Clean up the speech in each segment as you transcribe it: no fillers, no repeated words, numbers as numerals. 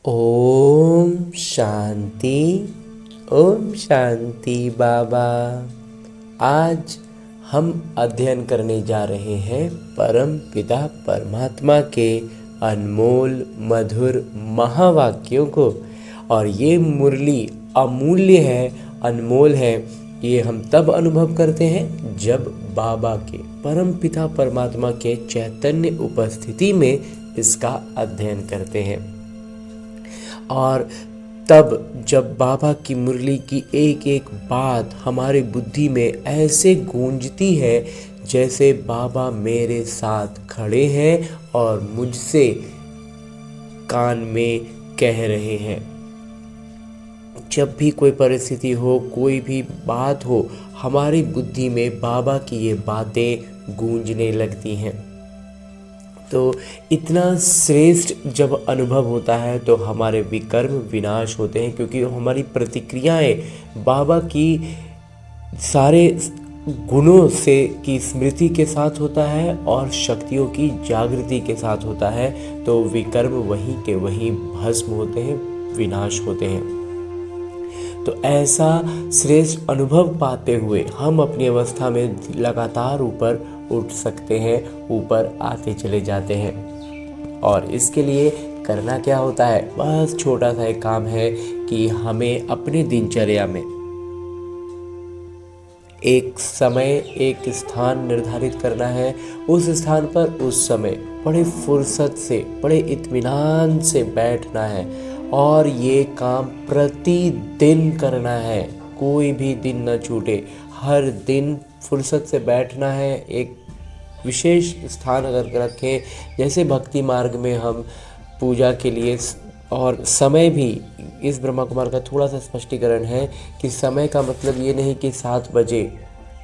ओम शांति। ओम शांति बाबा। आज हम अध्ययन करने जा रहे हैं परम पिता परमात्मा के अनमोल मधुर महावाक्यों को। और ये मुरली अमूल्य है, अनमोल है। ये हम तब अनुभव करते हैं जब बाबा के परम पिता परमात्मा के चैतन्य उपस्थिति में इसका अध्ययन करते हैं। और तब जब बाबा की मुरली की एक एक बात हमारे बुद्धि में ऐसे गूंजती है जैसे बाबा मेरे साथ खड़े हैं और मुझसे कान में कह रहे हैं। जब भी कोई परिस्थिति हो, कोई भी बात हो, हमारी बुद्धि में बाबा की ये बातें गूंजने लगती हैं। तो इतना श्रेष्ठ जब अनुभव होता है तो हमारे विकर्म विनाश होते हैं, क्योंकि हमारी प्रतिक्रियाएं बाबा की सारे गुणों से की स्मृति के साथ होता है और शक्तियों की जागृति के साथ होता है। तो विकर्म वहीं के वहीं भस्म होते हैं, विनाश होते हैं। तो ऐसा श्रेष्ठ अनुभव पाते हुए हम अपनी अवस्था में लगातार ऊपर उठ सकते हैं, ऊपर आते चले जाते हैं। और इसके लिए करना क्या होता है? बस छोटा सा एक काम है कि हमें अपने दिनचर्या में एक समय, एक स्थान निर्धारित करना है। उस स्थान पर उस समय बड़े फुर्सत से, बड़े इत्मीनान से बैठना है और ये काम प्रतिदिन करना है। कोई भी दिन न छूटे, हर दिन फुर्सत से बैठना है। एक विशेष स्थान अगर रखें, जैसे भक्ति मार्ग में हम पूजा के लिए, और समय भी इस ब्रह्मा कुमार का थोड़ा सा स्पष्टीकरण है कि समय का मतलब ये नहीं कि 7 बजे।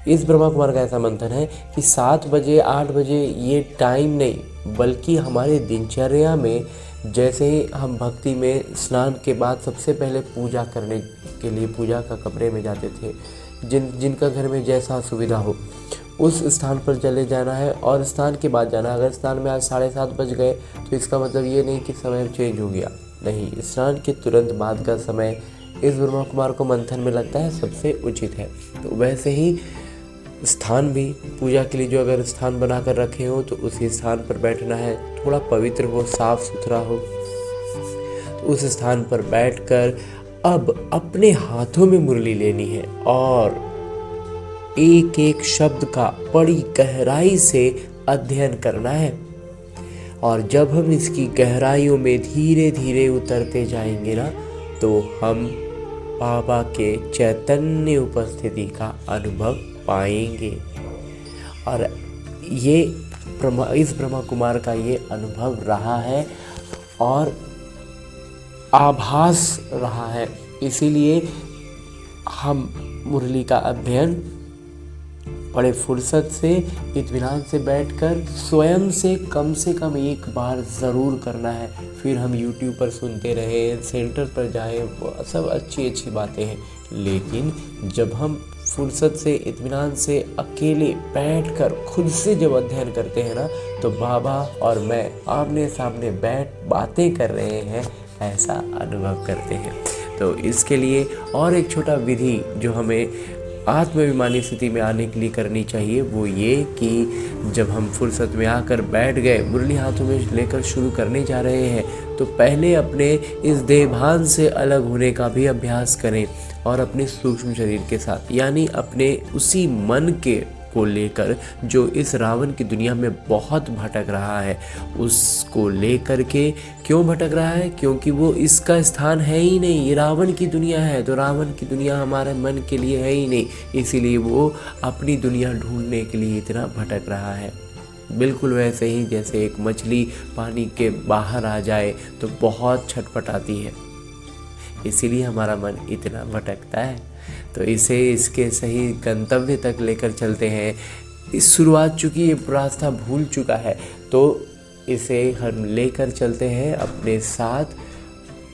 इस ब्रह्मा कुमार का ऐसा मंथन है कि 7 बजे 8 बजे ये टाइम नहीं, बल्कि हमारे दिनचर्या में जैसे ही हम भक्ति में स्नान के बाद सबसे पहले पूजा करने के लिए पूजा का कमरे में जाते थे, जिनका घर में जैसा सुविधा हो उस स्थान पर चले जाना है और स्नान के बाद जाना। अगर स्नान में आज 7:30 बज गए तो इसका मतलब ये नहीं कि समय चेंज हो गया, नहीं, स्नान के तुरंत बाद का समय इस ब्रह्मा कुमार को मंथन में लगता है सबसे उचित है। तो वैसे ही स्थान भी पूजा के लिए जो अगर स्थान बना कर रखे हो तो उसी स्थान पर बैठना है। थोड़ा पवित्र हो, साफ सुथरा हो, तो उस स्थान पर बैठकर अब अपने हाथों में मुरली लेनी है और एक एक शब्द का बड़ी गहराई से अध्ययन करना है। और जब हम इसकी गहराइयों में धीरे धीरे उतरते जाएंगे ना, तो हम बाबा के चैतन्य उपस्थिति का अनुभव पाएंगे। और ये इस ब्रह्मा कुमार का ये अनुभव रहा है और आभास रहा है। इसीलिए हम मुरली का अध्ययन बड़े फुर्सत से, इत्मीनान से बैठकर स्वयं से कम एक बार ज़रूर करना है। फिर हम YouTube पर सुनते रहे, सेंटर पर जाएं, वो सब अच्छी बातें हैं, लेकिन जब हम फुर्सत से, इत्मीनान से अकेले बैठकर खुद से जब अध्ययन करते हैं ना, तो बाबा और मैं आमने सामने बैठ बातें कर रहे हैं, ऐसा अनुभव करते हैं। तो इसके लिए और एक छोटा विधि जो हमें आत्माभिमानी स्थिति में आने के लिए करनी चाहिए, वो ये कि जब हम फुर्सत में आकर बैठ गए, मुरली हाथों में लेकर शुरू करने जा रहे हैं, तो पहले अपने इस देहभान से अलग होने का भी अभ्यास करें और अपने सूक्ष्म शरीर के साथ, यानी अपने उसी मन के को लेकर जो इस रावण की दुनिया में बहुत भटक रहा है, उसको लेकर के। क्यों भटक रहा है? क्योंकि वो इसका स्थान है ही नहीं, ये रावण की दुनिया है, तो रावण की दुनिया हमारे मन के लिए है ही नहीं, इसीलिए वो अपनी दुनिया ढूंढने के लिए इतना भटक रहा है। बिल्कुल वैसे ही जैसे एक मछली पानी के बाहर आ जाए तो बहुत छटपटाती है, इसीलिए हमारा मन इतना भटकता है। तो इसे इसके सही गंतव्य तक लेकर चलते हैं। इस शुरुआत, चूँकि ये रास्ता भूल चुका है, तो इसे हम लेकर चलते हैं अपने साथ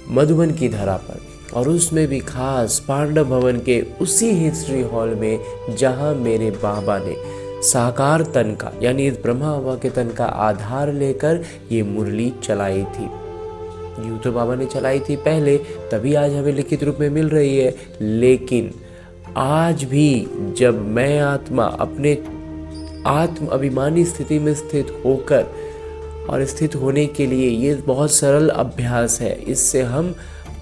मधुबन की धरा पर, और उसमें भी खास पांडव भवन के उसी हिस्ट्री हॉल में जहाँ मेरे बाबा ने साकार तन का, यानी इस ब्रह्मा बाबा के तन का आधार लेकर ये मुरली चलाई थी। यूँ तो बाबा ने चलाई थी पहले, तभी आज हमें लिखित रूप में मिल रही है। लेकिन आज भी जब मैं आत्मा अपने आत्म अभिमानी स्थिति में स्थित होकर और स्थित होने के लिए, ये बहुत सरल अभ्यास है, इससे हम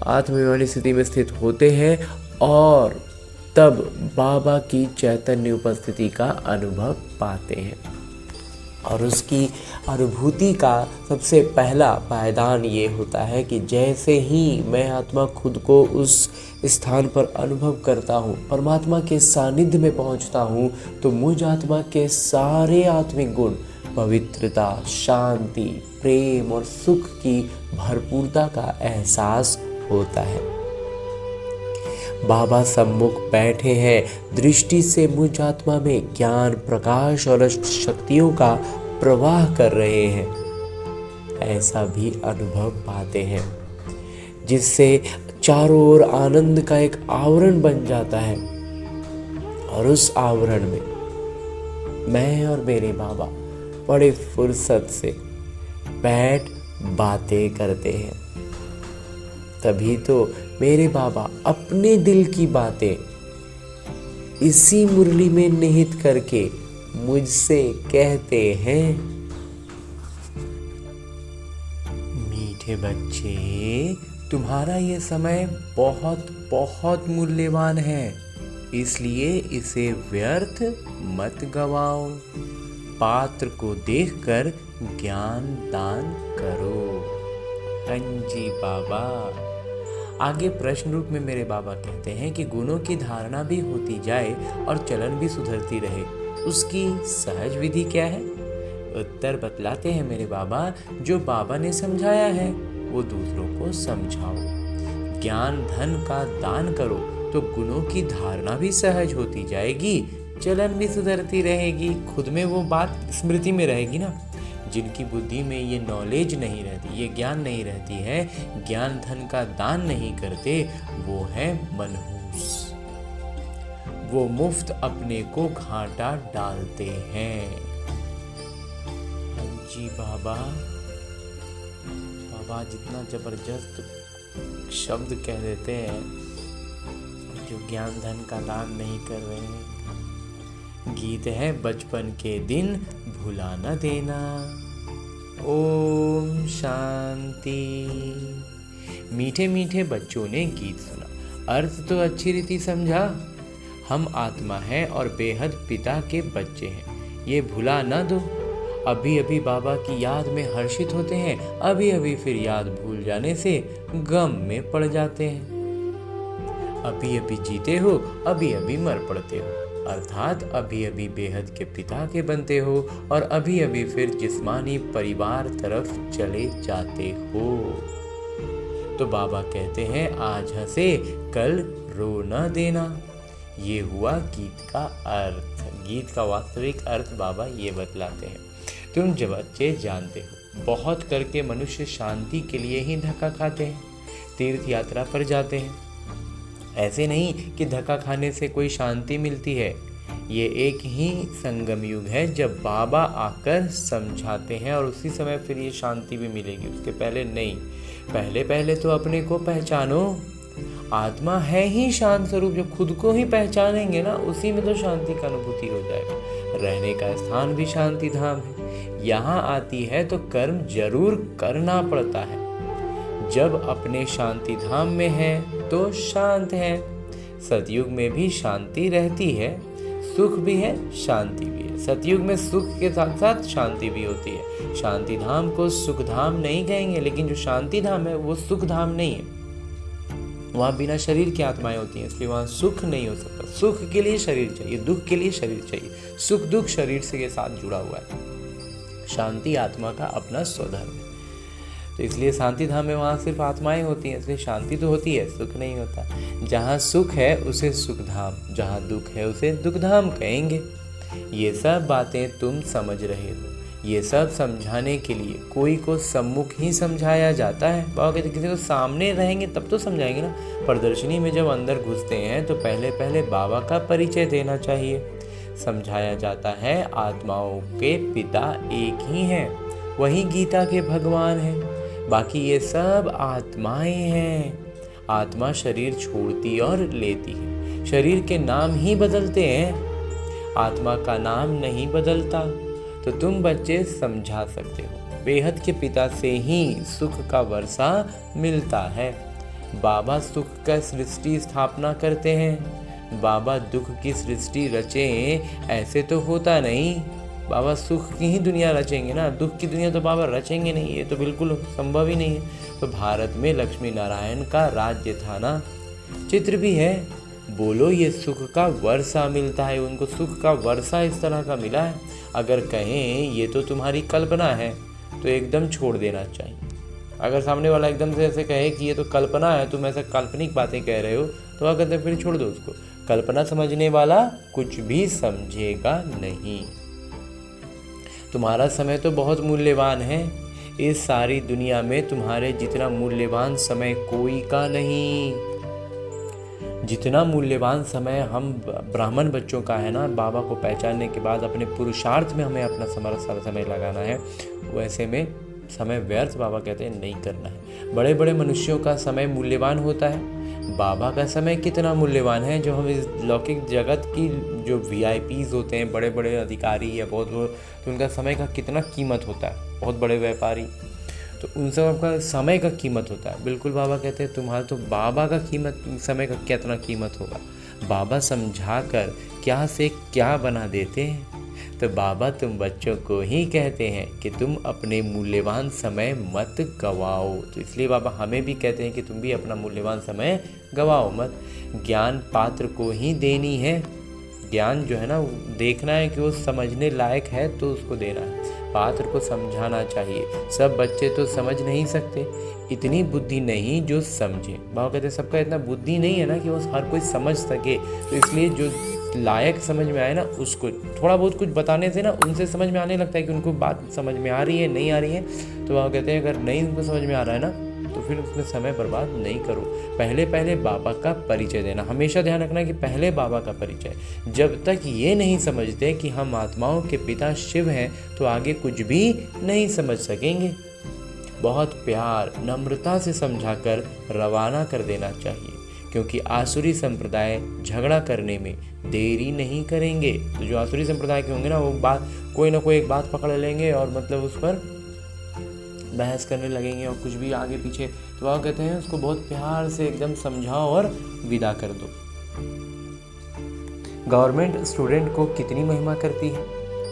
आत्माभिमानी स्थिति में स्थित होते हैं और तब बाबा की चैतन्य उपस्थिति का अनुभव पाते हैं। और उसकी अनुभूति का सबसे पहला पायदान ये होता है कि जैसे ही मैं आत्मा खुद को उस स्थान पर अनुभव करता हूँ, परमात्मा के सानिध्य में पहुँचता हूँ, तो मुझ आत्मा के सारे आत्मिक गुण, पवित्रता, शांति, प्रेम और सुख की भरपूरता का एहसास होता है। बाबा सम्मुख बैठे हैं, दृष्टि से मुझ आत्मा में ज्ञान, प्रकाश और शक्तियों का प्रवाह कर रहे हैं, ऐसा भी अनुभव पाते हैं, जिससे चारों ओर आनंद का एक आवरण बन जाता है। और उस आवरण में मैं और मेरे बाबा बड़े फुर्सत से बैठ बातें करते हैं। तभी तो मेरे बाबा अपने दिल की बातें इसी मुरली में निहित करके मुझसे कहते हैं, मीठे बच्चे, तुम्हारा ये समय बहुत बहुत मूल्यवान है, इसलिए इसे व्यर्थ मत गवाओ। पात्र को देखकर ज्ञान दान करो। हाँ जी बाबा। आगे प्रश्न रूप में मेरे बाबा कहते हैं कि गुणों की धारणा भी होती जाए और चलन भी सुधरती रहे, उसकी सहज विधि क्या है? उत्तर बतलाते हैं मेरे बाबा, जो बाबा ने समझाया है वो दूसरों को समझाओ। ज्ञान धन का दान करो तो गुणों की धारणा भी सहज होती जाएगी, चलन भी सुधरती रहेगी। खुद में वो बात स्मृति में रहेगी ना। जिनकी बुद्धि में ये नॉलेज नहीं रहती, ये ज्ञान नहीं रहती है, ज्ञान धन का दान नहीं करते, वो है मनहूस, वो मुफ्त अपने को घाटा डालते हैं। जी बाबा, बाबा जितना जबरदस्त शब्द कह देते हैं, जो ज्ञान धन का दान नहीं कर रहे हैं। गीत है बचपन के दिन भुला न देना। ओम शांति। मीठे मीठे बच्चों ने गीत सुना, अर्थ तो अच्छी रीति समझा। हम आत्मा है और बेहद पिता के बच्चे हैं, ये भुला न दो। अभी अभी बाबा की याद में हर्षित होते हैं, अभी अभी फिर याद भूल जाने से गम में पड़ जाते हैं। अभी अभी जीते हो, अभी अभी मर पड़ते हो, अर्थात अभी अभी बेहद के पिता के बनते हो और अभी अभी फिर जिस्मानी परिवार तरफ चले जाते हो। तो बाबा कहते हैं, आज हंसे कल रो न देना। ये हुआ गीत का अर्थ। गीत का वास्तविक अर्थ बाबा ये बतलाते हैं। तुम जब बच्चे जानते हो, बहुत करके मनुष्य शांति के लिए ही धक्का खाते हैं, तीर्थ यात्रा पर जाते हैं। ऐसे नहीं कि धक्का खाने से कोई शांति मिलती है। ये एक ही संगम युग है जब बाबा आकर समझाते हैं और उसी समय फिर ये शांति भी मिलेगी, उसके पहले नहीं। पहले पहले तो अपने को पहचानो। आत्मा है ही शांत स्वरूप। जब खुद को ही पहचानेंगे ना, उसी में तो शांति का अनुभूति हो जाएगा। रहने का स्थान भी शांति धाम है। यहाँ आती है तो कर्म जरूर करना पड़ता है। जब अपने शांति धाम में है तो शांत है। सतयुग में भी शांति रहती है, सुख भी है, शांति भी है। सतयुग में सुख के साथ साथ शांति भी होती है। शांति धाम को सुख धाम नहीं कहेंगे, लेकिन जो शांति धाम है वो सुख धाम नहीं है। वहाँ बिना शरीर की आत्माएं होती हैं, इसलिए वहाँ सुख नहीं हो सकता। सुख के लिए शरीर चाहिए, दुख के लिए शरीर चाहिए। सुख दुख शरीर से के साथ जुड़ा हुआ है। शांति आत्मा का अपना स्वधर्म है। तो इसलिए शांति धाम में वहाँ सिर्फ आत्माएं होती हैं, इसलिए शांति तो होती है, सुख नहीं होता। जहाँ सुख है उसे सुख धाम, जहाँ दुख है उसे दुख धाम कहेंगे। ये सब बातें तुम समझ रहे हो। ये सब समझाने के लिए कोई को सम्मुख ही समझाया जाता है। बाबा कहते किसी को सामने रहेंगे तब तो समझाएंगे ना। प्रदर्शनी में जब अंदर घुसते हैं तो पहले पहले बाबा का परिचय देना चाहिए। समझाया जाता है आत्माओं के पिता एक ही हैं, वही गीता के भगवान हैं। बाकी ये सब आत्माएं हैं। आत्मा शरीर छोड़ती और लेती है, शरीर के नाम ही बदलते हैं, आत्मा का नाम नहीं बदलता। तो तुम बच्चे समझा सकते हो, बेहद के पिता से ही सुख का वर्षा मिलता है। बाबा सुख का सृष्टि स्थापना करते हैं, बाबा दुख की सृष्टि रचें ऐसे तो होता नहीं। बाबा सुख की ही दुनिया रचेंगे ना, दुख की दुनिया तो बाबा रचेंगे नहीं, ये तो बिल्कुल संभव ही नहीं है। तो भारत में लक्ष्मी नारायण का राज्य था ना, चित्र भी है। बोलो ये सुख का वर्षा मिलता है, उनको सुख का वर्षा इस तरह का मिला है। अगर कहें ये तो तुम्हारी कल्पना है तो एकदम छोड़ देना चाहिए। अगर सामने वाला एकदम से ऐसे कहे कि ये तो कल्पना है, तुम ऐसे काल्पनिक बातें कह रहे हो, तो क्या कहते हैं, फिर छोड़ दो उसको। कल्पना समझने वाला कुछ भी समझेगा नहीं। तुम्हारा समय तो बहुत मूल्यवान है, इस सारी दुनिया में तुम्हारे जितना मूल्यवान समय कोई का नहीं। जितना मूल्यवान समय हम ब्राह्मण बच्चों का है ना, बाबा को पहचानने के बाद अपने पुरुषार्थ में हमें अपना सारा समय लगाना है, वैसे में समय व्यर्थ बाबा कहते हैं नहीं करना है। बड़े बड़े मनुष्यों का समय मूल्यवान होता है, बाबा का समय कितना मूल्यवान है। जो हम इस लौकिक जगत की जो VIPs होते हैं, बड़े बड़े अधिकारी या बहुत तो उनका समय का कितना कीमत होता है, बहुत बड़े व्यापारी, तो उन सब का समय का कीमत होता है। बिल्कुल बाबा कहते हैं तुम्हारा तो बाबा का कीमत, समय का कितना कीमत होगा। बाबा समझा कर क्या से क्या बना देते हैं। तो बाबा तुम बच्चों को ही कहते हैं कि तुम अपने मूल्यवान समय मत गवाओ। तो इसलिए बाबा हमें भी कहते हैं कि तुम भी अपना मूल्यवान समय गवाओ मत। ज्ञान पात्र को ही देनी है, ज्ञान जो है ना देखना है कि वो समझने लायक है तो उसको देना है, पात्र को समझाना चाहिए। सब बच्चे तो समझ नहीं सकते, इतनी बुद्धि नहीं जो समझे। बाबा कहते हैं सबका इतना बुद्धि नहीं है ना कि वो हर कोई समझ सके। तो इसलिए जो लायक समझ में आए ना, उसको थोड़ा बहुत कुछ बताने से ना उनसे समझ में आने लगता है कि उनको बात समझ में आ रही है नहीं आ रही है। तो बाबा कहते हैं अगर नहीं उनको समझ में आ रहा है ना, तो फिर उसमें समय बर्बाद नहीं करो। पहले पहले बाबा का परिचय देना, हमेशा ध्यान रखना कि पहले बाबा का परिचय। जब तक ये नहीं समझते कि हम आत्माओं के पिता शिव हैं, तो आगे कुछ भी नहीं समझ सकेंगे। बहुत प्यार नम्रता से समझाकर रवाना कर देना चाहिए, क्योंकि आसुरी संप्रदाय झगड़ा करने में देरी नहीं करेंगे। तो जो आसुरी संप्रदाय के होंगे ना, वो बात कोई ना कोई एक बात पकड़ लेंगे और मतलब उस पर बहस करने लगेंगे और कुछ भी आगे पीछे। तो वह कहते हैं उसको बहुत प्यार से एकदम समझाओ और विदा कर दो। गवर्नमेंट स्टूडेंट को कितनी महिमा करती है,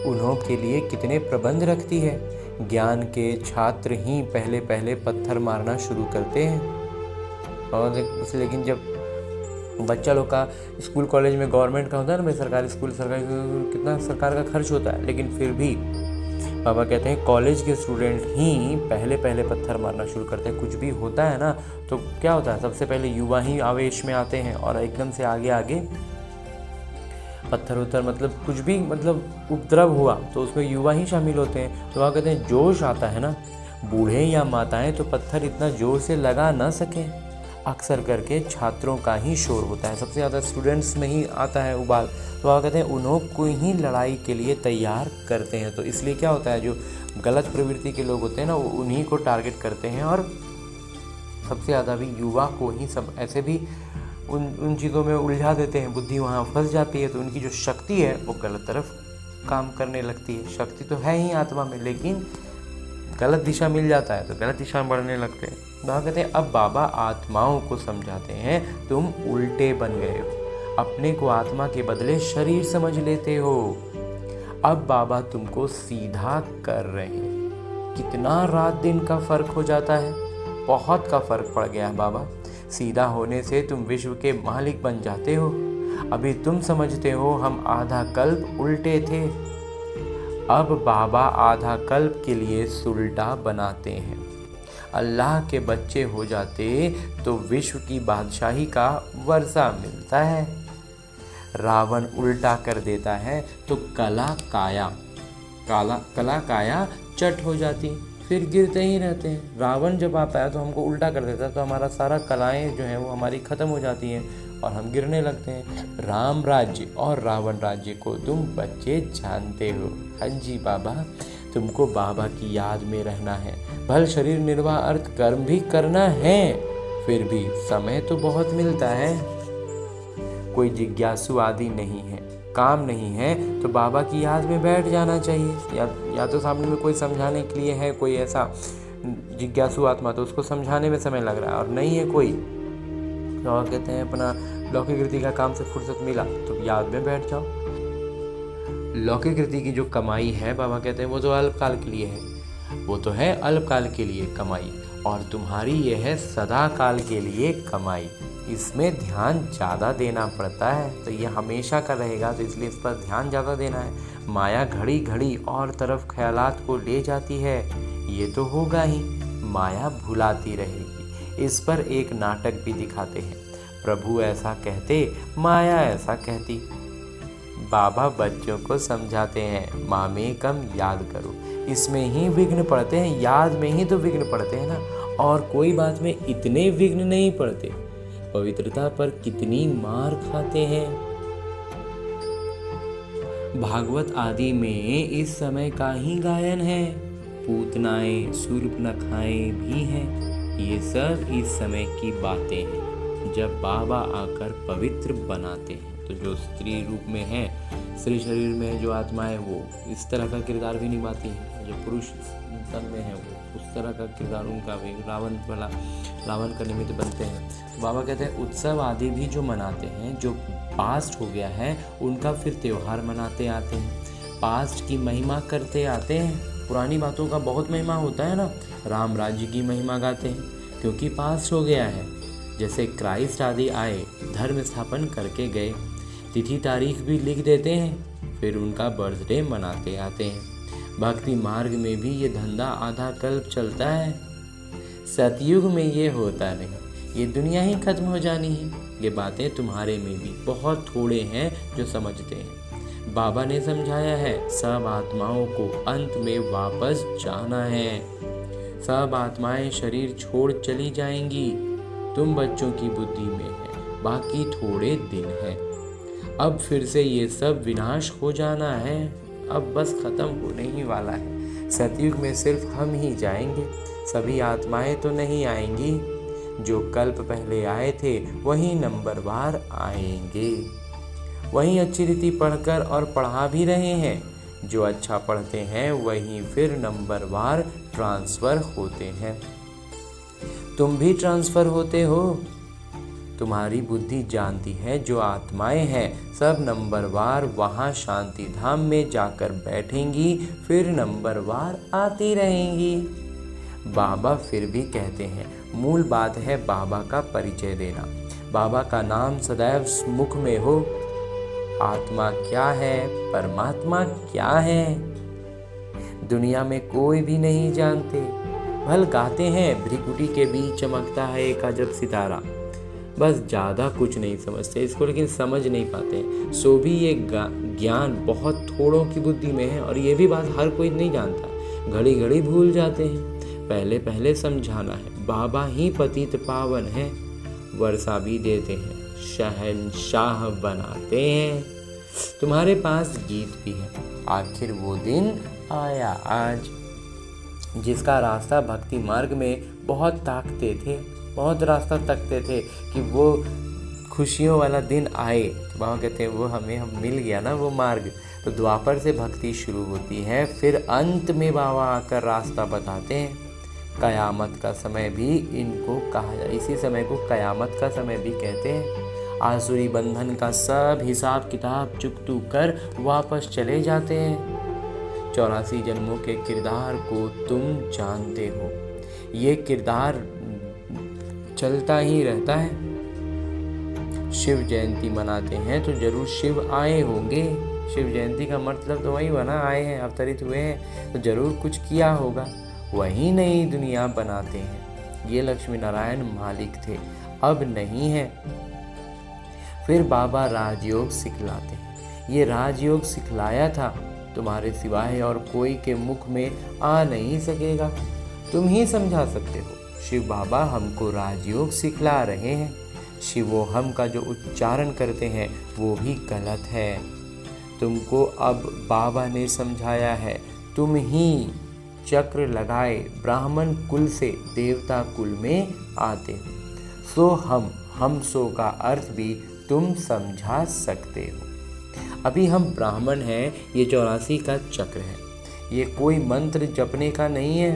उन्हों के लिए कितने प्रबंध रखती है। ज्ञान के छात्र ही पहले पहले पत्थर मारना शुरू करते हैं। और लेकिन जब बच्चा लोग का स्कूल कॉलेज में गवर्नमेंट का होता है ना, भाई सरकारी स्कूल कितना सरकार का खर्च होता है, लेकिन फिर भी बाबा कहते हैं कॉलेज के स्टूडेंट ही पहले पहले पत्थर मारना शुरू करते हैं। कुछ भी होता है ना तो क्या होता है, सबसे पहले युवा ही आवेश में आते हैं और एकदम से आगे आगे पत्थर उत्थर मतलब कुछ भी मतलब उपद्रव हुआ तो उसमें युवा ही शामिल होते हैं। तो वहाँ कहते हैं जोश आता है ना, बूढ़े या माताएं तो पत्थर इतना जोर से लगा ना सकें, अक्सर करके छात्रों का ही शोर होता है, सबसे ज़्यादा स्टूडेंट्स में ही आता है उबाल। तो वहाँ कहते हैं उन्हों को ही लड़ाई के लिए तैयार करते हैं। तो इसलिए क्या होता है, जो गलत प्रवृत्ति के लोग होते हैं ना, वो उन्हीं को टारगेट करते हैं और सबसे ज़्यादा भी युवा को ही सब ऐसे भी उन चीज़ों में उलझा देते हैं, बुद्धि वहाँ फंस जाती है। तो उनकी जो शक्ति है वो गलत तरफ काम करने लगती है। शक्ति तो है ही आत्मा में, लेकिन गलत दिशा मिल जाता है तो गलत दिशा में बढ़ने लगते हैं। बाबा कहते हैं अब बाबा आत्माओं को समझाते हैं तुम उल्टे बन गए हो, अपने को आत्मा के बदले शरीर समझ लेते हो। अब बाबा तुमको सीधा कर रहे हैं। कितना रात दिन का फर्क हो जाता है, बहुत का फर्क पड़ गया है बाबा। सीधा होने से तुम विश्व के मालिक बन जाते हो। अभी तुम समझते हो हम आधा कल्प उल्टे थे, अब बाबा आधा कल्प के लिए सुलटा बनाते हैं। अल्लाह के बच्चे हो जाते तो विश्व की बादशाही का वर्षा मिलता है। रावण उल्टा कर देता है तो कला काया चट हो जाती, फिर गिरते ही रहते हैं। रावण जब आता है तो हमको उल्टा कर देता है तो हमारा सारा कलाएं जो हैं वो हमारी ख़त्म हो जाती हैं और हम गिरने लगते हैं। राम राज्य और रावण राज्य को तुम बच्चे जानते हो। हाँ जी बाबा, तुमको बाबा की याद में रहना है। भल शरीर निर्वाह अर्थ कर्म भी करना है, फिर भी समय तो बहुत मिलता है। कोई जिज्ञासु आदि नहीं है, काम नहीं है तो बाबा की याद में बैठ जाना चाहिए। या तो सामने में कोई समझाने के लिए है, कोई ऐसा जिज्ञासु आत्मा, तो उसको समझाने में समय लग रहा है, और नहीं है कोई तो और कहते हैं अपना लौकिक रीति का काम से फुर्सत मिला तो याद में बैठ जाओ। लौकिक रीति की जो कमाई है, बाबा कहते हैं वो तो अल्पकाल के लिए है, वो तो है अल्पकाल के लिए कमाई, और तुम्हारी ये है सदा काल के लिए कमाई। इसमें ध्यान ज़्यादा देना पड़ता है, तो ये हमेशा का रहेगा, तो इसलिए इस पर ध्यान ज़्यादा देना है। माया घड़ी घड़ी और तरफ ख्यालात को ले जाती है, ये तो होगा ही, माया भुलाती रहेगी। इस पर एक नाटक भी दिखाते हैं, प्रभु ऐसा कहते, माया ऐसा कहती। बाबा बच्चों को समझाते हैं, मामेकम याद करो, इसमें ही विघ्न पड़ते हैं, याद में ही तो विघ्न पड़ते हैं ना, और कोई बात में इतने विघ्न नहीं पड़ते। पवित्रता पर कितनी मार खाते हैं। भागवत आदि में इस समय का ही गायन है, पूतनाएं शूर्पणखाएं भी हैं। ये सब इस समय की बातें हैं जब बाबा आकर पवित्र बनाते हैं। तो जो स्त्री रूप में है, स्त्री शरीर में जो आत्मा है, वो इस तरह का किरदार भी निभाती है। जो पुरुष तन में है, वो उस तरह का किरदार उनका भी रावण का निमित्त बनते हैं। बाबा कहते हैं उत्सव आदि भी जो मनाते हैं, जो पास्ट हो गया है उनका फिर त्योहार मनाते आते हैं, पास्ट की महिमा करते आते हैं। पुरानी बातों का बहुत महिमा होता है ना, राम राज्य की महिमा गाते हैं क्योंकि पास्ट हो गया है। जैसे क्राइस्ट आदि आए, धर्म स्थापन करके गए, तिथि तारीख भी लिख देते हैं, फिर उनका बर्थडे मनाते आते हैं। भक्ति मार्ग में भी ये धंधा आधा कल्प चलता है। सतयुग में ये होता नहीं, ये दुनिया ही खत्म हो जानी है। ये बातें तुम्हारे में भी बहुत थोड़े हैं जो समझते हैं। बाबा ने समझाया है, सब आत्माओं को अंत में वापस जाना है। सब आत्माएं शरीर छोड़ चली जाएंगी। तुम बच्चों की बुद्धि में है, बाकी थोड़े दिन हैं। अब फिर से ये सब विनाश हो जाना है, अब बस खत्म होने ही वाला है। सतयुग में सिर्फ हम ही जाएंगे, सभी आत्माएं तो नहीं आएंगी। जो कल्प पहले आए थे वही नंबरवार आएंगे, वही अच्छी रीति पढ़कर और पढ़ा भी रहे हैं। जो अच्छा पढ़ते हैं वही फिर नंबरवार ट्रांसफ़र होते हैं। तुम भी ट्रांसफ़र होते हो। तुम्हारी बुद्धि जानती है जो आत्माएं हैं सब नंबरवार वहाँ शांति धाम में जाकर बैठेंगी, फिर नंबरवार आती रहेंगी। बाबा फिर भी कहते हैं, मूल बात है बाबा का परिचय देना। बाबा का नाम सदैव मुख में हो। आत्मा क्या है, परमात्मा क्या है, दुनिया में कोई भी नहीं जानते। भल गाते हैं, भ्रिकुटी के बीच चमकता है एक अजब सितारा, बस ज़्यादा कुछ नहीं समझते इसको, लेकिन समझ नहीं पाते। सो भी ये ज्ञान बहुत थोड़ों की बुद्धि में है, और ये भी बात हर कोई नहीं जानता, घड़ी घड़ी भूल जाते हैं। पहले पहले समझाना है, बाबा ही पतित पावन है, वर्षा भी देते हैं, शहंशाह बनाते हैं। तुम्हारे पास गीत भी है, आखिर वो दिन आया आज। जिसका रास्ता भक्ति मार्ग में बहुत ताकते थे, बहुत रास्ता तकते थे कि वो खुशियों वाला दिन आए, तो बाबा कहते हैं वो हम मिल गया ना वो मार्ग। तो द्वापर से भक्ति शुरू होती है, फिर अंत में बाबा आकर रास्ता बताते हैं। कयामत का समय भी इनको कहा जाए, इसी समय को कयामत का समय भी कहते हैं। आसुरी बंधन का सब हिसाब किताब चुकतू कर वापस चले जाते हैं। 84 जन्मों के किरदार को तुम जानते हो, ये किरदार चलता ही रहता है। शिव जयंती मनाते हैं तो जरूर शिव आए होंगे। शिव जयंती का मतलब तो वही बना, आए हैं, अवतरित हुए हैं, तो जरूर कुछ किया होगा, वही नई दुनिया बनाते हैं। ये लक्ष्मी नारायण मालिक थे, अब नहीं है। फिर बाबा राजयोग सिखलाते हैं। ये राजयोग सिखलाया था, तुम्हारे सिवाय और कोई के मुख में आ नहीं सकेगा, तुम ही समझा सकते हो। शिव बाबा हमको राजयोग सिखला रहे हैं। शिवोहम का जो उच्चारण करते हैं वो भी गलत है। तुमको अब बाबा ने समझाया है, तुम ही चक्र लगाए ब्राह्मण कुल से देवता कुल में आते हो। सो हम सो का अर्थ भी तुम समझा सकते हो। अभी हम ब्राह्मण हैं, ये 84 का चक्र है, ये कोई मंत्र जपने का नहीं है,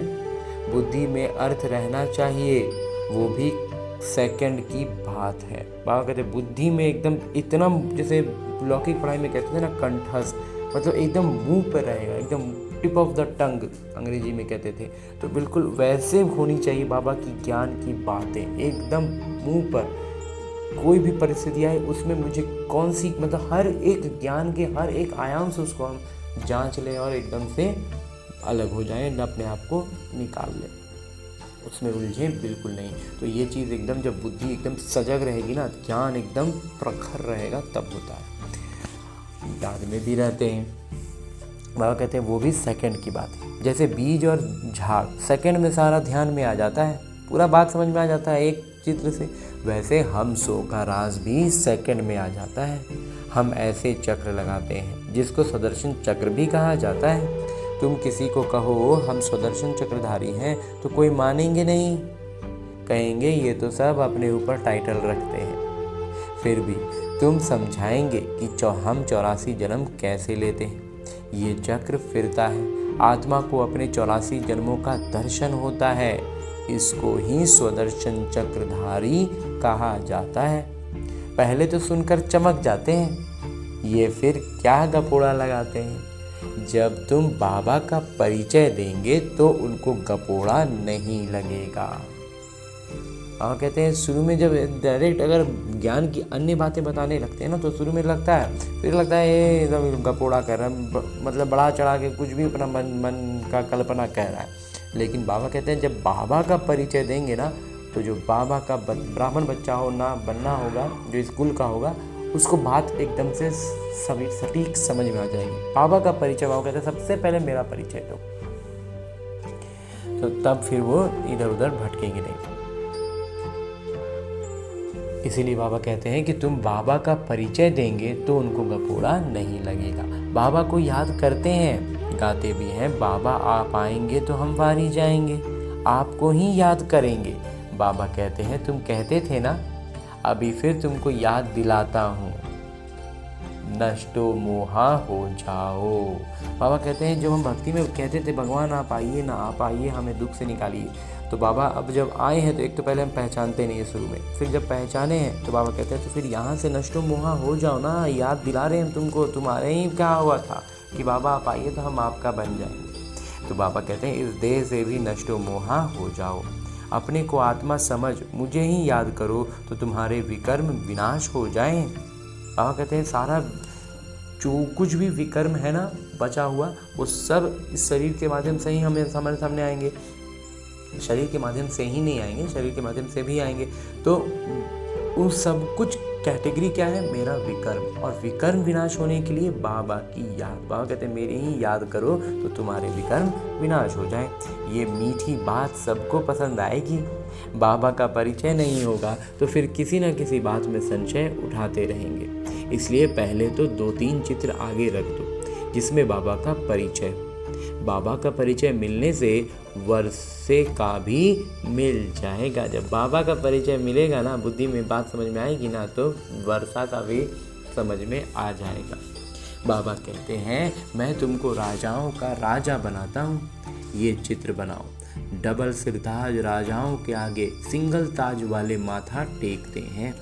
बुद्धि में अर्थ रहना चाहिए, वो भी सेकंड की बात है। बाबा कहते बुद्धि में एकदम इतना, जैसे लौकिक पढ़ाई में कहते थे ना कंठस्थ, मतलब एकदम मुंह पर रहेगा, एकदम टिप ऑफ द टंग अंग्रेजी में कहते थे, तो बिल्कुल वैसे होनी चाहिए बाबा की ज्ञान की बातें, एकदम मुंह पर। कोई भी परिस्थिति आए उसमें मुझे कौन सी, मतलब हर एक ज्ञान के हर एक आयाम से उसको हम जांच लें और एकदम से अलग हो जाएं, अपने आप को निकाल लें, उसमें उलझें बिल्कुल नहीं। तो ये चीज़ एकदम, जब बुद्धि एकदम सजग रहेगी ना, ज्ञान एकदम प्रखर रहेगा, तब होता है। याद में भी रहते हैं। बाबा कहते हैं वो भी सेकंड की बात है। जैसे बीज और झाड़ सेकंड में सारा ध्यान में आ जाता है, पूरा बात समझ में आ जाता है एक चित्र से, वैसे हम सो का राज भी सेकंड में आ जाता है। हम ऐसे चक्र लगाते हैं जिसको सुदर्शन चक्र भी कहा जाता है। तुम किसी को कहो हम सुदर्शन चक्रधारी हैं तो कोई मानेंगे नहीं, कहेंगे ये तो सब अपने ऊपर टाइटल रखते हैं। फिर भी तुम समझाएंगे कि हम 84 जन्म कैसे लेते हैं। ये चक्र फिरता है, आत्मा को अपने 84 जन्मों का दर्शन होता है, इसको ही स्वदर्शन चक्रधारी कहा जाता है। पहले तो सुनकर चमक जाते हैं, ये फिर क्या गपोड़ा लगाते हैं। जब तुम बाबा का परिचय देंगे तो उनको गपोड़ा नहीं लगेगा। और कहते हैं शुरू में जब डायरेक्ट अगर ज्ञान की अन्य बातें बताने लगते हैं ना, तो शुरू में लगता है, फिर लगता है ये एकदम गपोड़ा कर रहा है, मतलब बढ़ा चढ़ा के कुछ भी अपना मन का कल्पना कह रहा है। लेकिन बाबा कहते हैं जब बाबा का परिचय देंगे ना, तो जो बाबा का ब्राह्मण बच्चा हो ना बनना होगा, जो स्कूल का होगा, उसको बात एकदम से सटीक समझ में आ जाएगी। बाबा का परिचय, बाबा कहते हैं सबसे पहले मेरा परिचय दो, तो तब फिर वो इधर उधर भटकेंगे नहीं। इसीलिए बाबा कहते हैं कि तुम बाबा का परिचय देंगे तो उनको गपोड़ा नहीं लगेगा। बाबा को याद करते हैं, गाते भी हैं, बाबा आप आएंगे तो हम वारी जाएंगे, आपको ही याद करेंगे। बाबा कहते हैं तुम कहते थे ना, अभी फिर तुमको याद दिलाता हूँ, नष्टो मोहा हो जाओ। बाबा कहते हैं जब हम भक्ति में कहते थे भगवान आप आइए ना, आप आइए हमें दुख से निकालिए, तो बाबा अब जब आए हैं तो एक तो पहले हम पहचानते नहीं है शुरू में, फिर जब पहचाने हैं तो बाबा कहते हैं तो फिर यहाँ से नष्टो मोहा हो जाओ ना, याद दिला रहे हैं तुमको, तुम्हारे ही क्या हुआ था कि बाबा आप आइए तो हम आपका बन जाएंगे। तो बाबा कहते हैं इस देह से भी नष्टो मोहा हो जाओ, अपने को आत्मा समझ मुझे ही याद करो तो तुम्हारे विकर्म विनाश हो जाएं। बाबा कहते हैं सारा जो कुछ भी विकर्म है ना बचा हुआ, वो सब इस शरीर के माध्यम से ही हमें हमारे सामने आएंगे, शरीर के माध्यम से ही नहीं आएंगे, शरीर के माध्यम से भी आएंगे। तो उन सब कुछ कैटेगरी क्या है, मेरा विकर्म, और विकर्म विनाश होने के लिए बाबा की याद। बाबा कहते हैं मेरे ही याद करो तो तुम्हारे विकर्म विनाश हो जाएं। ये मीठी बात सबको पसंद आएगी। बाबा का परिचय नहीं होगा तो फिर किसी न किसी बात में संशय उठाते रहेंगे। इसलिए पहले तो 2-3 चित्र आगे रख दो जिसमें बाबा का परिचय। बाबा का परिचय मिलने से वर्षे का भी मिल जाएगा। जब बाबा का परिचय मिलेगा ना, बुद्धि में बात समझ में आएगी ना, तो वर्षा का भी समझ में आ जाएगा। बाबा कहते हैं मैं तुमको राजाओं का राजा बनाता हूँ, ये चित्र बनाओ। डबल सिरताज राजाओं के आगे सिंगल ताज वाले माथा टेकते हैं।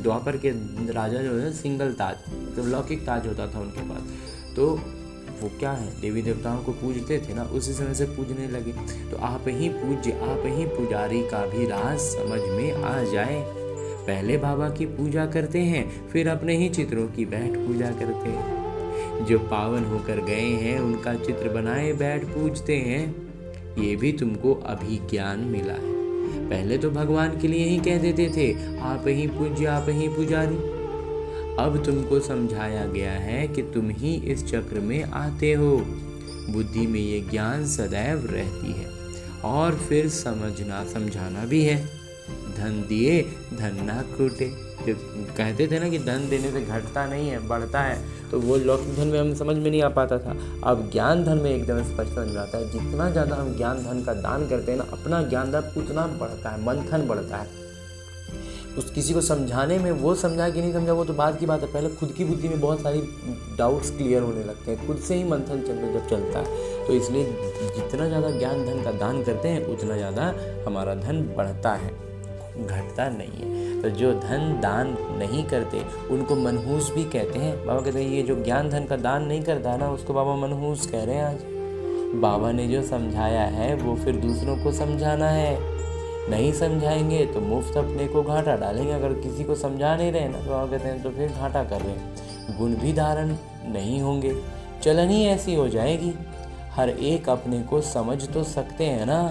द्वापर के राजा जो है सिंगल ताज, तो लौकिक ताज होता था उनके पास, तो वो क्या है, देवी देवताओं को पूजते थे ना, उसी समय से पूजने लगे। तो आप ही पूज्य, आप ही पुजारी का भी राज समझ में आ जाए। पहले बाबा की पूजा करते हैं, फिर अपने ही चित्रों की बैठ पूजा करते हैं। जो पावन होकर गए हैं उनका चित्र बनाए बैठ पूजते हैं। ये भी तुमको अभी ज्ञान मिला है। पहले तो भगवान के लिए ही कह देते थे आप ही पूज्य, आप ही पुजारी। अब तुमको समझाया गया है कि तुम ही इस चक्र में आते हो। बुद्धि में ये ज्ञान सदैव रहती है और फिर समझना समझाना भी है। धन दिए धन ना कूटे। जो कहते थे ना कि धन देने से घटता नहीं है, बढ़ता है, तो वो लौकिक धन में हमें समझ में नहीं आ पाता था। अब ज्ञान धन में एकदम स्पष्ट समझ में आता है। जितना ज़्यादा हम ज्ञान धन का दान करते हैं ना, अपना ज्ञान धन उतना बढ़ता है, मंथन बढ़ता है। उस किसी को समझाने में, वो समझा कि नहीं समझा वो तो बात की बात है, पहले खुद की बुद्धि में बहुत सारी डाउट्स क्लियर होने लगते हैं, खुद से ही मंथन जब चलता है। तो इसलिए जितना ज़्यादा ज्ञान धन का दान करते हैं उतना ज़्यादा हमारा धन बढ़ता है, घटता नहीं है। तो जो धन दान नहीं करते उनको मनहूस भी कहते हैं। बाबा कहते हैं ये जो ज्ञान धन का दान नहीं करता है ना, उसको बाबा मनहूस कह रहे हैं। आज बाबा ने जो समझाया है वो फिर दूसरों को समझाना है। नहीं समझाएंगे तो मुफ्त अपने को घाटा डालेंगे। अगर किसी को समझा नहीं रहे ना, तो बाबा कहते हैं तो फिर घाटा कर रहे हैं। गुण भी धारण नहीं होंगे, चलन ही ऐसी हो जाएगी। हर एक अपने को समझ तो सकते हैं ना,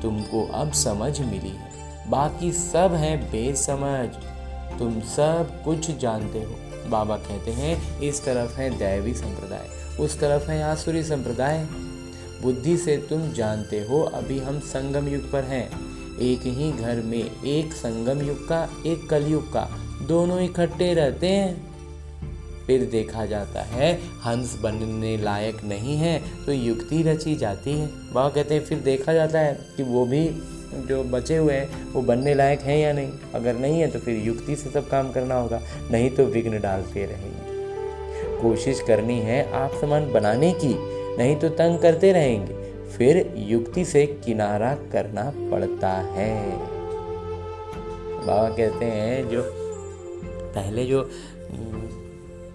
तुमको अब समझ मिली है, बाकी सब हैं बेसमझ। तुम सब कुछ जानते हो। बाबा कहते हैं इस तरफ है दैवी संप्रदाय, उस तरफ है आसुरी संप्रदाय। बुद्धि से तुम जानते हो अभी हम संगम युग पर हैं। एक ही घर में एक संगम युग का, एक कलयुग का, दोनों इकट्ठे रहते हैं। फिर देखा जाता है हंस बनने लायक नहीं है तो युक्ति रची जाती है। बाबा कहते हैं फिर देखा जाता है कि वो भी जो बचे हुए हैं वो बनने लायक हैं या नहीं। अगर नहीं है तो फिर युक्ति से सब काम करना होगा, नहीं तो विघ्न डालते रहेंगे। कोशिश करनी है आप समान बनाने की, नहीं तो तंग करते रहेंगे। फिर युक्ति से किनारा करना पड़ता है। बाबा कहते हैं जो पहले जो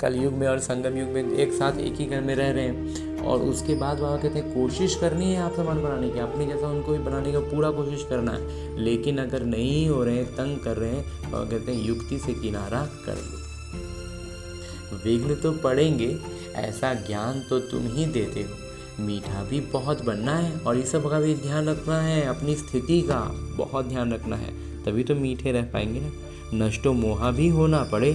कलयुग में और संगम युग में एक साथ एक ही घर में रह रहे हैं, और उसके बाद बाबा कहते हैं कोशिश करनी है आप समान बनाने की, अपने जैसा उनको भी बनाने का पूरा कोशिश करना है। लेकिन अगर नहीं हो रहे हैं, तंग कर रहे हैं, बाबा कहते हैं युक्ति से किनारा कर लो। विघ्न तो पड़ेंगे, ऐसा ज्ञान तो तुम ही देते हो। मीठा भी बहुत बनना है और इस सब का भी ध्यान रखना है, अपनी स्थिति का बहुत ध्यान रखना है, तभी तो मीठे रह पाएंगे ना। नष्टो मोहा भी होना पड़े।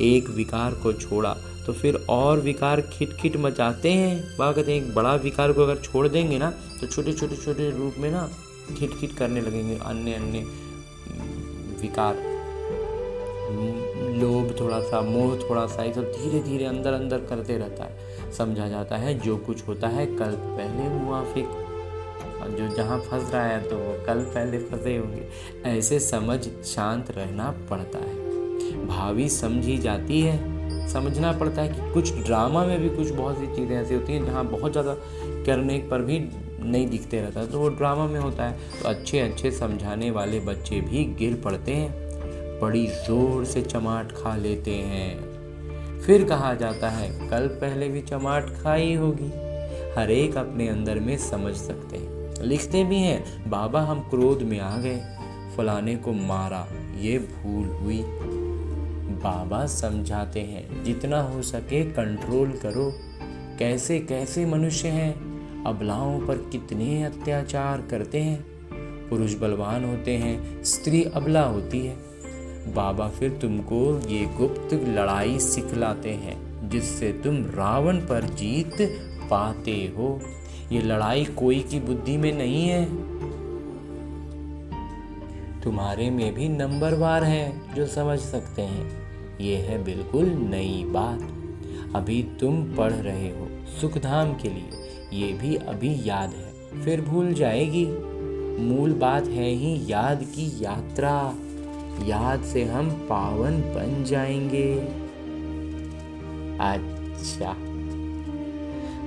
एक विकार को छोड़ा तो फिर और विकार खिटखिट मचाते हैं। बाबा कहते हैं एक बड़ा विकार को अगर छोड़ देंगे ना, तो छोटे छोटे छोटे रूप में ना खिटखिट करने लगेंगे अन्य अन्य विकार। लोभ थोड़ा सा, मोह थोड़ा सा, ये सब धीरे धीरे अंदर अंदर करते रहता है। समझा जाता है जो कुछ होता है कल पहले मुआफिक, और जो जहाँ फंस रहा है तो वो कल पहले फंसे होंगे। ऐसे समझ शांत रहना पड़ता है। भावी समझी जाती है, समझना पड़ता है कि कुछ ड्रामा में भी कुछ बहुत सी चीज़ें ऐसी होती हैं जहाँ बहुत ज़्यादा करने पर भी नहीं दिखते रहता, तो वो ड्रामा में होता है। तो अच्छे अच्छे समझाने वाले बच्चे भी गिर पड़ते हैं, बड़ी जोर से चमाट खा लेते हैं। फिर कहा जाता है कल पहले भी चमाट खाई होगी। हर एक अपने अंदर में समझ सकते हैं, लिखते भी हैं बाबा हम क्रोध में आ गए, फलाने को मारा, ये भूल हुई। बाबा समझाते हैं जितना हो सके कंट्रोल करो। कैसे कैसे मनुष्य हैं, अबलाओं पर कितने अत्याचार करते हैं। पुरुष बलवान होते हैं, स्त्री अबला होती है। बाबा फिर तुमको ये गुप्त लड़ाई सिखलाते हैं जिससे तुम रावण पर जीत पाते हो। ये लड़ाई कोई की बुद्धि में नहीं है, तुम्हारे में भी नंबरवार हैं जो समझ सकते हैं। ये है बिल्कुल नई बात। अभी तुम पढ़ रहे हो सुखधाम के लिए, ये भी अभी याद है, फिर भूल जाएगी। मूल बात है ही याद की यात्रा, याद से हम पावन बन जाएंगे। अच्छा,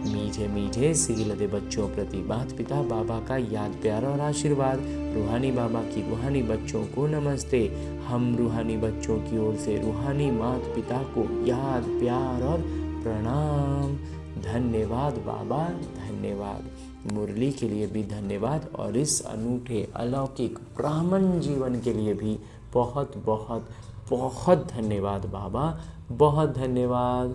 मीठे मीठे सिलसिले बच्चों प्रति माता पिता बाबा का याद प्यार और आशीर्वाद। रूहानी बाबा की रूहानी बच्चों को नमस्ते। हम रूहानी बच्चों की ओर से रूहानी माता पिता को याद प्यार और प्रणाम। धन्यवाद बाबा, धन्यवाद। मुरली के लिए भी धन्यवाद, और इस अनूठे अलौकिक ब्राह्मण जीवन के लिए भी बहुत बहुत बहुत धन्यवाद बाबा, बहुत धन्यवाद।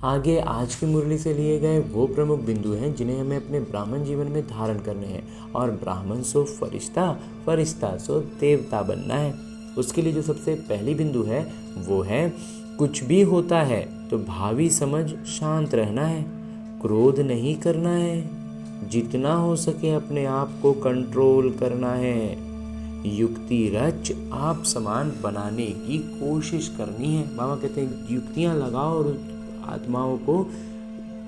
आगे आज की मुरली से लिए गए वो प्रमुख बिंदु हैं जिन्हें हमें अपने ब्राह्मण जीवन में धारण करने हैं, और ब्राह्मण सो फरिश्ता, फरिश्ता सो देवता बनना है। उसके लिए जो सबसे पहली बिंदु है वो है कुछ भी होता है तो भावी समझ शांत रहना है, क्रोध नहीं करना है, जितना हो सके अपने आप को कंट्रोल करना है। युक्ति रच आप समान बनाने की कोशिश करनी है। बाबा कहते हैं युक्तियां लगाओ और आत्माओं को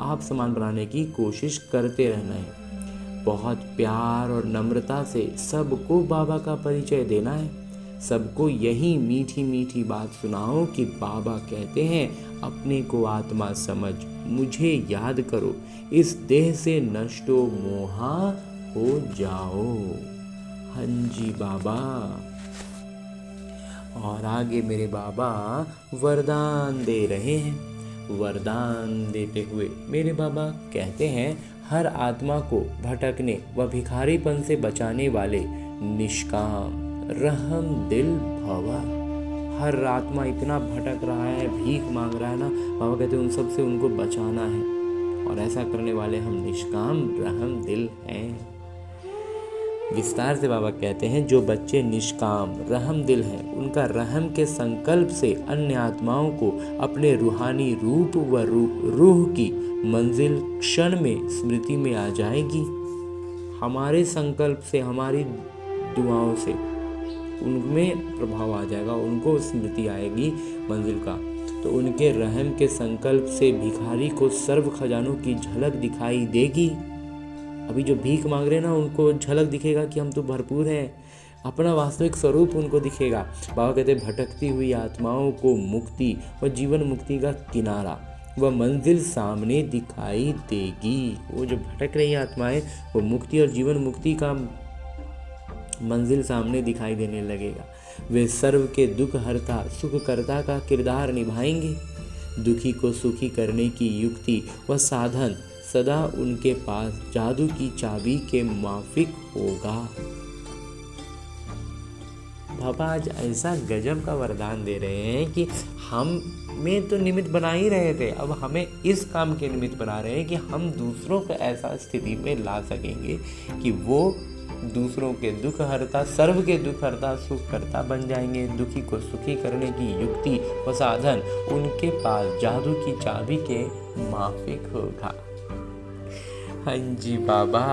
आप समान बनाने की कोशिश करते रहना है। बहुत प्यार और नम्रता से सबको बाबा का परिचय देना है। सबको यही मीठी मीठी बात सुनाओ कि बाबा कहते हैं अपने को आत्मा समझ, मुझे याद करो, इस देह से नष्टो मोहा हो जाओ। हाँ जी बाबा। और आगे मेरे बाबा वरदान दे रहे हैं। वरदान देते हुए मेरे बाबा कहते हैं हर आत्मा को भटकने व भिखारीपन से बचाने वाले निष्काम रहम दिल भवा। हर आत्मा इतना भटक रहा है, भीख मांग रहा है ना, बाबा कहते हैं उन सब से उनको बचाना है। और ऐसा करने वाले हम निष्काम रहम दिल हैं। विस्तार से बाबा कहते हैं जो बच्चे निष्काम रहम दिल हैं, उनका रहम के संकल्प से अन्य आत्माओं को अपने रूहानी रूप व रूह की मंजिल क्षण में स्मृति में आ जाएगी। हमारे संकल्प से, हमारी दुआओं से उनमें प्रभाव आ जाएगा, उनको स्मृति आएगी मंजिल का। तो उनके रहम के संकल्प से भिखारी को सर्व खजानों की झलक दिखाई देगी। अभी जो भीख मांग रहे हैं ना, उनको झलक दिखेगा कि हम तो भरपूर हैं, अपना वास्तविक स्वरूप उनको दिखेगा। बाबा कहते हैं भटकती हुई आत्माओं को मुक्ति व जीवन मुक्ति का किनारा व मंजिल सामने दिखाई देगी। वो जो भटक रही आत्माएं, वो मुक्ति और जीवन मुक्ति का मंजिल सामने दिखाई देने लगेगा। वे सर्व के दुख हरता सुख करता का किरदार निभाएंगे। दुखी को सुखी करने की युक्ति व साधन सदा उनके पास जादू की चाबी के माफिक होगा। बाबा आज ऐसा गजब का वरदान दे रहे हैं कि हमें तो निमित्त बना ही रहे थे, अब हमें इस काम के निमित्त बना रहे हैं कि हम दूसरों को ऐसा स्थिति में ला सकेंगे कि वो दूसरों के दुख हरता, सर्व के दुख हरता, सुख करता बन जाएंगे। दुखी को सुखी करने की युक्ति व साधन उनके पास जादू की चाबी के माफिक होगा। हाँ जी बाबा।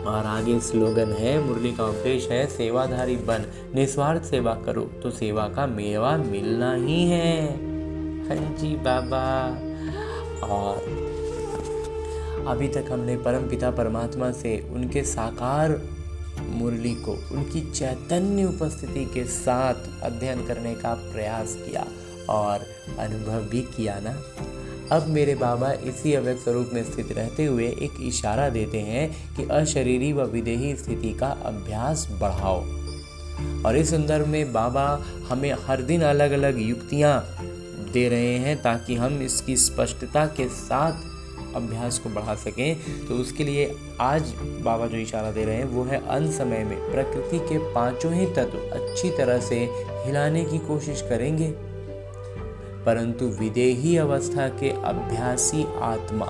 और आगे स्लोगन है, मुरली का उपदेश है, सेवाधारी बन, निस्वार्थ सेवा करो तो सेवा का मेवा मिलना ही है। हाँ जी बाबा। और अभी तक हमने परमपिता परमात्मा से उनके साकार मुरली को उनकी चैतन्य उपस्थिति के साथ अध्ययन करने का प्रयास किया और अनुभव भी किया ना। अब मेरे बाबा इसी अव्यक्त स्वरूप में स्थित रहते हुए एक इशारा देते हैं कि अशरीरी व विदेही स्थिति का अभ्यास बढ़ाओ। और इस संदर्भ में बाबा हमें हर दिन अलग अलग युक्तियाँ दे रहे हैं ताकि हम इसकी स्पष्टता के साथ अभ्यास को बढ़ा सकें। तो उसके लिए आज बाबा जो इशारा दे रहे हैं वो है अंत समय में प्रकृति के पांचों ही तत्व अच्छी तरह से हिलाने की कोशिश करेंगे, परंतु विदेही अवस्था के अभ्यासी आत्मा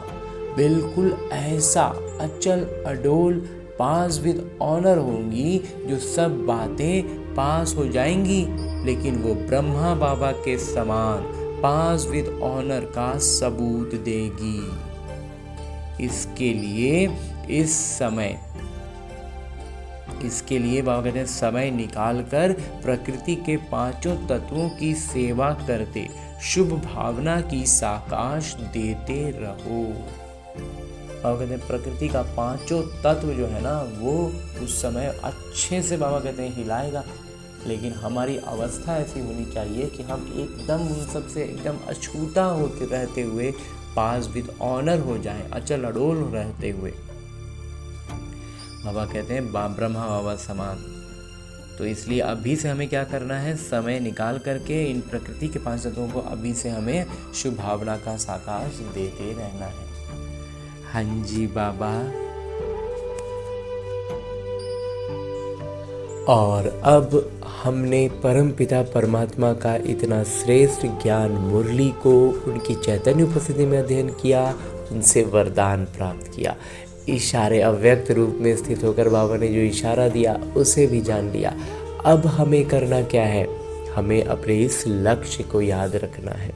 बिल्कुल ऐसा अचल अडोल पास विद ऑनर होंगी जो सब बातें पास हो जाएंगी, लेकिन वो ब्रह्मा बाबा के समान पास विद ऑनर का सबूत देगी। इसके लिए बाबा कहते हैं समय निकालकर प्रकृति के पांचों तत्वों की सेवा करते शुभ भावना की साकाश देते रहो। बाबा कहते हैं प्रकृति का पांचों तत्व जो है ना वो उस समय अच्छे से बाबा कहते हैं हिलाएगा, लेकिन हमारी अवस्था ऐसी होनी चाहिए कि हम एकदम उन सब से एकदम अछूता होते रहते हुए पास विद ऑनर हो जाएं, अचल अडोल रहते हुए। बाबा कहते हैं ब्रह्मा बाबा समान। तो इसलिए अभी से हमें क्या करना है, समय निकाल करके इन प्रकृति के पांच तत्वों को अभी से हमें शुभ भावना का साकाश देते रहना है। हाँ जी बाबा। और अब हमने परमपिता परमात्मा का इतना श्रेष्ठ ज्ञान मुरली को उनकी चैतन्य उपस्थिति में अध्ययन किया, उनसे वरदान प्राप्त किया। इशारे अव्यक्त रूप में स्थित होकर बाबा ने जो इशारा दिया उसे भी जान लिया। अब हमें करना क्या है, हमें अपने इस लक्ष्य को याद रखना है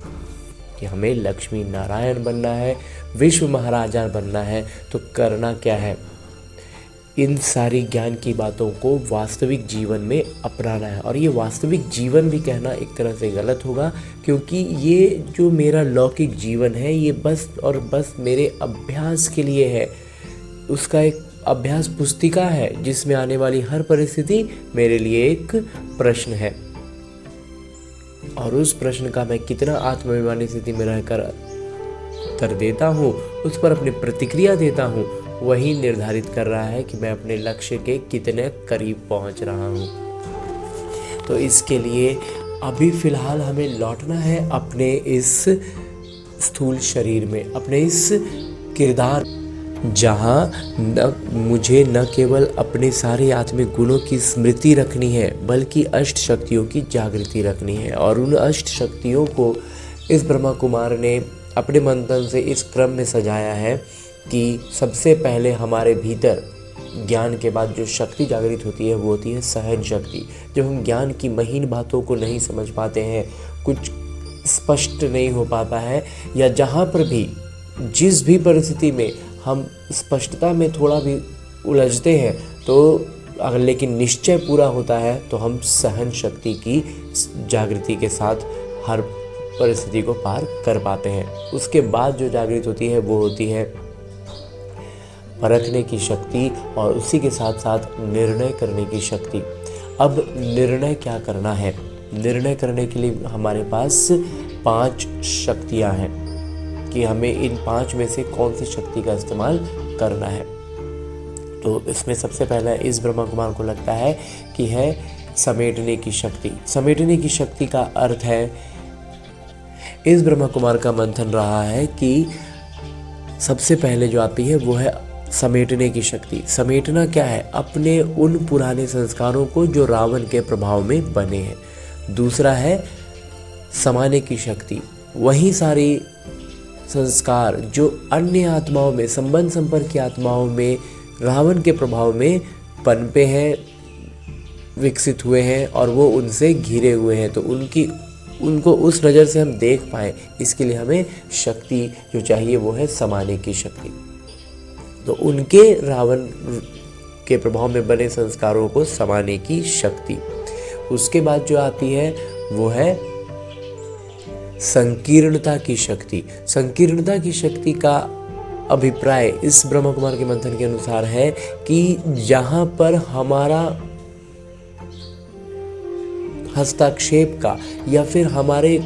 कि हमें लक्ष्मी नारायण बनना है, विश्व महाराजा बनना है। तो करना क्या है, इन सारी ज्ञान की बातों को वास्तविक जीवन में अपनाना है। और ये वास्तविक जीवन भी कहना एक तरह से गलत होगा, क्योंकि ये जो मेरा लौकिक जीवन है ये बस और बस मेरे अभ्यास के लिए है। उसका एक अभ्यास पुस्तिका है जिसमें आने वाली हर परिस्थिति मेरे लिए एक प्रश्न है, और उस प्रश्न का मैं कितना आत्माभिमानी स्थिति में रहकर उत्तर देता हूँ, उस पर अपनी प्रतिक्रिया देता हूँ, वही निर्धारित कर रहा है कि मैं अपने लक्ष्य के कितने करीब पहुँच रहा हूँ। तो इसके लिए अभी फ़िलहाल हमें लौटना है अपने इस स्थूल शरीर में, अपने इस किरदार, जहाँ मुझे न केवल अपने सारे आत्मिक गुणों की स्मृति रखनी है बल्कि अष्ट शक्तियों की जागृति रखनी है। और उन अष्ट शक्तियों को इस ब्रह्मा कुमार ने अपने मंथन से इस क्रम में सजाया है कि सबसे पहले हमारे भीतर ज्ञान के बाद जो शक्ति जागृत होती है वो होती है सहन शक्ति। जब हम ज्ञान की महीन बातों को नहीं समझ पाते हैं, कुछ स्पष्ट नहीं हो पाता है, या जहाँ पर भी जिस भी परिस्थिति में हम स्पष्टता में थोड़ा भी उलझते हैं, तो अगर लेकिन निश्चय पूरा होता है तो हम सहन शक्ति की जागृति के साथ हर परिस्थिति को पार कर पाते हैं। उसके बाद जो जागृत होती है वो होती है परखने की शक्ति, और उसी के साथ साथ निर्णय करने की शक्ति। अब निर्णय क्या करना है? निर्णय करने के लिए हमारे पास 5 शक्तियाँ हैं कि हमें इन 5 में से कौन सी शक्ति का इस्तेमाल करना है। तो इसमें सबसे पहला इस ब्रह्मा कुमार को लगता है कि है समेटने की शक्ति। समेटने की शक्ति का अर्थ है, इस ब्रह्मा कुमार का मंथन रहा है कि सबसे पहले जो आती है वो है समेटने की शक्ति। समेटना क्या है? अपने उन पुराने संस्कारों को जो रावण के प्रभाव में बने हैं। दूसरा है समाने की शक्ति। वही सारी संस्कार जो अन्य आत्माओं में, संबंध संपर्क की आत्माओं में रावण के प्रभाव में पनपे हैं, विकसित हुए हैं और वो उनसे घिरे हुए हैं, तो उनको उस नज़र से हम देख पाएँ, इसके लिए हमें शक्ति जो चाहिए वो है समाने की शक्ति। तो उनके रावण के प्रभाव में बने संस्कारों को समाने की शक्ति। उसके बाद जो आती है वो है संकीर्णता की शक्ति। संकीर्णता की शक्ति का अभिप्राय इस ब्रह्मा कुमार के मंथन के अनुसार है कि जहाँ पर हमारा हस्तक्षेप का या फिर हमारे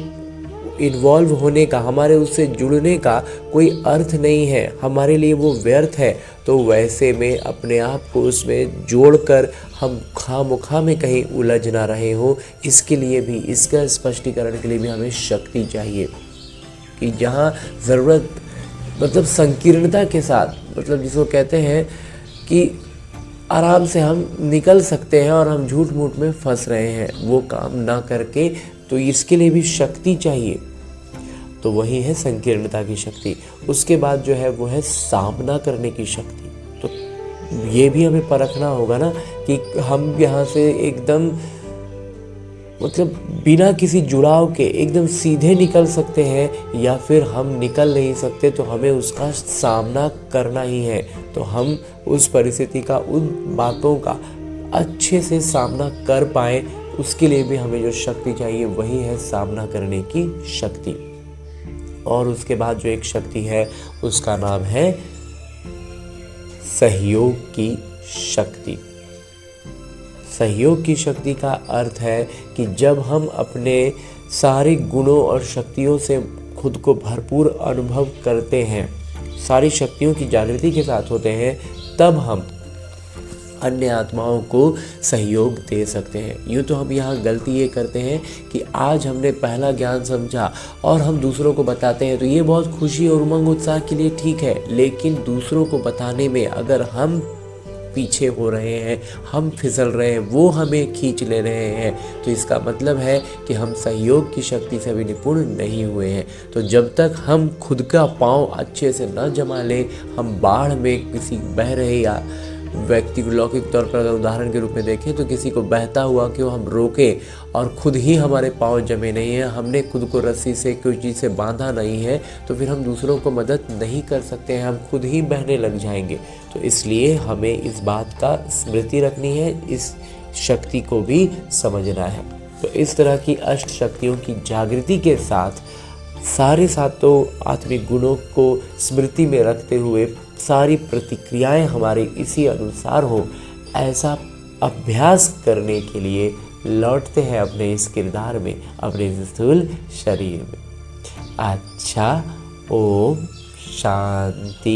इन्वॉल्व होने का, हमारे उससे जुड़ने का कोई अर्थ नहीं है, हमारे लिए वो व्यर्थ है, तो वैसे में अपने आप को उसमें जोड़कर हम खामोखा में कहीं उलझ ना रहे हो, इसके लिए भी, इसका स्पष्टीकरण के लिए भी हमें शक्ति चाहिए कि जहाँ ज़रूरत, मतलब संकीर्णता के साथ, मतलब जिसको कहते हैं कि आराम से हम निकल सकते हैं और हम झूठ मूठ में फंस रहे हैं, वो काम ना करके, तो इसके लिए भी शक्ति चाहिए। तो वही है संकीर्णता की शक्ति। उसके बाद जो है वो है सामना करने की शक्ति। तो ये भी हमें परखना होगा ना कि हम यहाँ से एकदम, मतलब बिना किसी जुड़ाव के एकदम सीधे निकल सकते हैं या फिर हम निकल नहीं सकते, तो हमें उसका सामना करना ही है। तो हम उस परिस्थिति का, उन बातों का अच्छे से सामना कर पाएँ, उसके लिए भी हमें जो शक्ति चाहिए वही है सामना करने की शक्ति। और उसके बाद जो एक शक्ति है उसका नाम है सहयोग की शक्ति। सहयोग की शक्ति का अर्थ है कि जब हम अपने सारे गुणों और शक्तियों से खुद को भरपूर अनुभव करते हैं, सारी शक्तियों की जागृति के साथ होते हैं, तब हम अन्य आत्माओं को सहयोग दे सकते हैं। यूँ तो हम यहाँ गलती ये करते हैं कि आज हमने पहला ज्ञान समझा और हम दूसरों को बताते हैं, तो ये बहुत खुशी और उमंग उत्साह के लिए ठीक है, लेकिन दूसरों को बताने में अगर हम पीछे हो रहे हैं, हम फिसल रहे हैं, वो हमें खींच ले रहे हैं, तो इसका मतलब है कि हम सहयोग की शक्ति से भी निपुण नहीं हुए हैं। तो जब तक हम खुद का पाँव अच्छे से न जमा लें, हम बाढ़ में किसी बह रहे या व्यक्ति को लौकिक तौर पर अगर उदाहरण के रूप में देखें तो किसी को बहता हुआ क्यों हम रोकें और खुद ही हमारे पाँव जमे नहीं हैं, हमने खुद को रस्सी से कोई चीज़ से बांधा नहीं है, तो फिर हम दूसरों को मदद नहीं कर सकते हैं, हम खुद ही बहने लग जाएंगे। तो इसलिए हमें इस बात का स्मृति रखनी है, इस शक्ति को भी समझना है। तो इस तरह की अष्ट शक्तियों की जागृति के साथ सारे सातों आत्मिक गुणों को स्मृति में रखते हुए सारी प्रतिक्रियाएं हमारे इसी अनुसार हो, ऐसा अभ्यास करने के लिए लौटते हैं अपने इस किरदार में, अपने इस स्थूल शरीर में। अच्छा, ओम शांति।